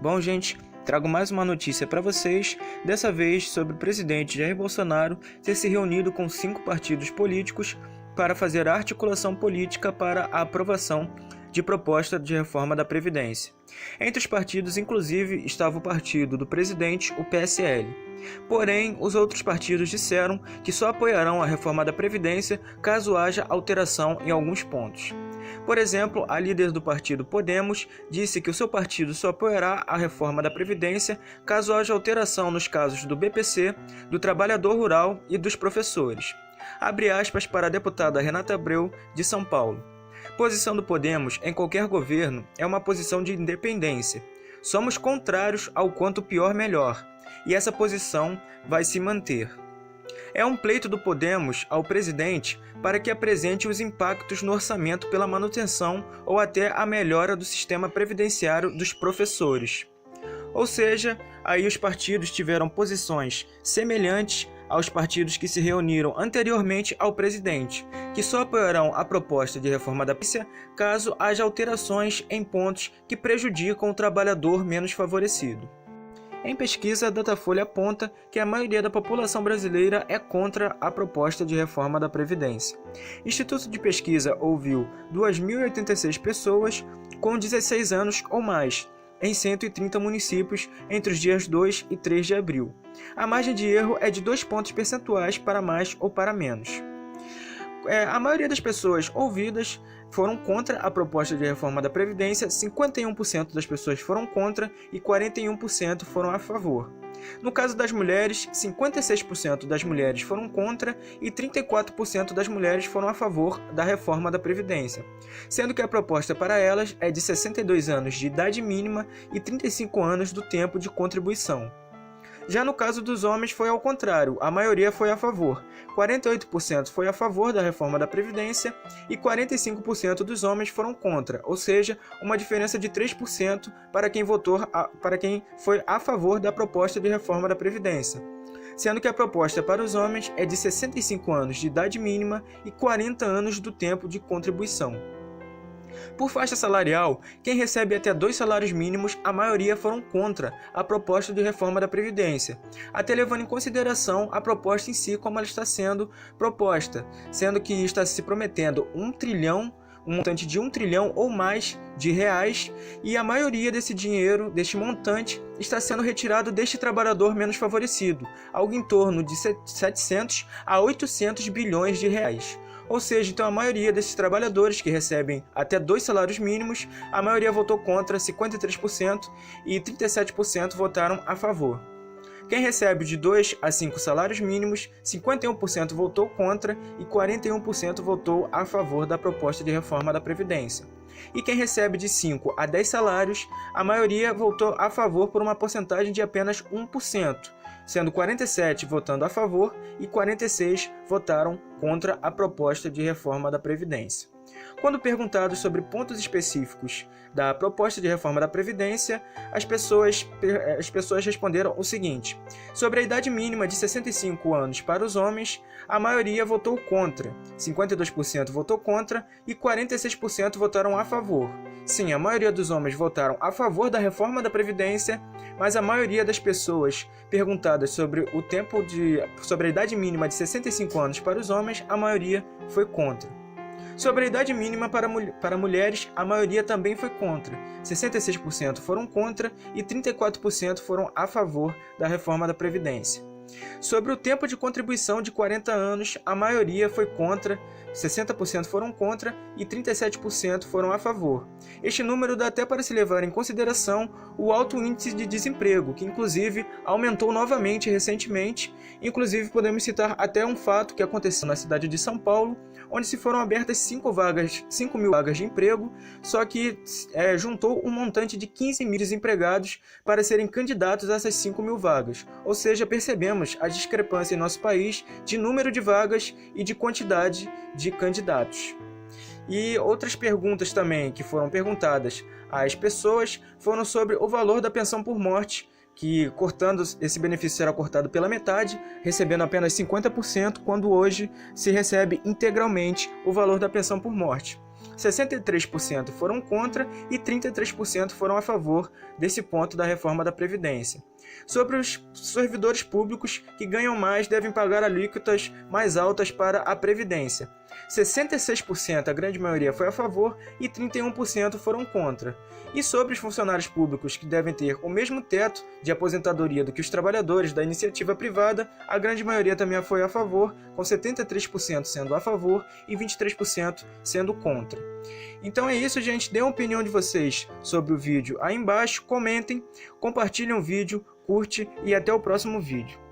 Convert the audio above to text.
Bom, gente, trago mais uma notícia para vocês, dessa vez sobre o presidente Jair Bolsonaro ter se reunido com 5 partidos políticos para fazer a articulação política para a aprovação de proposta de reforma da Previdência. Entre os partidos, inclusive, estava o partido do presidente, o PSL. Porém, os outros partidos disseram que só apoiarão a reforma da Previdência caso haja alteração em alguns pontos. Por exemplo, a líder do partido Podemos disse que o seu partido só apoiará a reforma da Previdência caso haja alteração nos casos do BPC, do trabalhador rural e dos professores. Abre aspas para a deputada Renata Abreu, de São Paulo. Posição do Podemos em qualquer governo é uma posição de independência. Somos contrários ao quanto pior melhor, e essa posição vai se manter. É um pleito do Podemos ao presidente para que apresente os impactos no orçamento pela manutenção ou até a melhora do sistema previdenciário dos professores. Ou seja, aí os partidos tiveram posições semelhantes aos partidos que se reuniram anteriormente ao presidente, que só apoiarão a proposta de reforma da Previdência caso haja alterações em pontos que prejudicam o trabalhador menos favorecido. Em pesquisa, a Datafolha aponta que a maioria da população brasileira é contra a proposta de reforma da Previdência. Instituto de Pesquisa ouviu 2.086 pessoas com 16 anos ou mais, em 130 municípios entre os dias 2 e 3 de abril. A margem de erro é de 2 pontos percentuais para mais ou para menos. A maioria das pessoas ouvidas foram contra a proposta de reforma da Previdência, 51% das pessoas foram contra e 41% foram a favor. No caso das mulheres, 56% das mulheres foram contra e 34% das mulheres foram a favor da reforma da Previdência, sendo que a proposta para elas é de 62 anos de idade mínima e 35 anos do tempo de contribuição. Já no caso dos homens foi ao contrário, a maioria foi a favor. 48% foi a favor da reforma da Previdência e 45% dos homens foram contra, ou seja, uma diferença de 3% para quem foi a favor da proposta de reforma da Previdência, sendo que a proposta para os homens é de 65 anos de idade mínima e 40 anos do tempo de contribuição. Por faixa salarial, quem recebe até 2 salários mínimos, a maioria foram contra a proposta de reforma da Previdência, até levando em consideração a proposta em si como ela está sendo proposta, sendo que está se prometendo um montante de 1 trilhão ou mais de reais, e a maioria desse dinheiro, deste montante, está sendo retirado deste trabalhador menos favorecido, algo em torno de 700 a 800 bilhões de reais. Ou seja, então a maioria desses trabalhadores que recebem até 2 salários mínimos, a maioria votou contra, 53%, e 37% votaram a favor. Quem recebe de 2 a 5 salários mínimos, 51% votou contra e 41% votou a favor da proposta de reforma da Previdência. E quem recebe de 5 a 10 salários, a maioria votou a favor por uma porcentagem de apenas 1%, sendo 47 votando a favor e 46 votaram contra a proposta de reforma da Previdência. Quando perguntados sobre pontos específicos da proposta de reforma da Previdência, as pessoas responderam o seguinte: sobre a idade mínima de 65 anos para os homens, a maioria votou contra, 52% votou contra e 46% votaram a favor. Sim, a maioria dos homens votaram a favor da reforma da Previdência, mas a maioria das pessoas perguntadas sobre a idade mínima de 65 anos para os homens, a maioria foi contra. Sobre a idade mínima para mulheres, a maioria também foi contra. 66% foram contra e 34% foram a favor da reforma da Previdência. Sobre o tempo de contribuição de 40 anos, a maioria foi contra, 60% foram contra e 37% foram a favor. Este número dá até para se levar em consideração o alto índice de desemprego, que inclusive aumentou novamente recentemente. Inclusive podemos citar até um fato que aconteceu na cidade de São Paulo, onde se foram abertas 5 mil vagas de emprego, só que juntou um montante de 15 mil desempregados para serem candidatos a essas 5 mil vagas. Ou seja, percebemos a discrepância em nosso país de número de vagas e de quantidade de candidatos. E outras perguntas também que foram perguntadas às pessoas foram sobre o valor da pensão por morte, que esse benefício será cortado pela metade, recebendo apenas 50%, quando hoje se recebe integralmente o valor da pensão por morte. 63% foram contra e 33% foram a favor desse ponto da reforma da Previdência. Sobre os servidores públicos que ganham mais devem pagar alíquotas mais altas para a Previdência. 66%, a grande maioria, foi a favor e 31% foram contra. E sobre os funcionários públicos que devem ter o mesmo teto de aposentadoria do que os trabalhadores da iniciativa privada, a grande maioria também foi a favor, com 73% sendo a favor e 23% sendo contra. Então é isso, gente. Dê a opinião de vocês sobre o vídeo aí embaixo, comentem, compartilhem o vídeo, curte e até o próximo vídeo.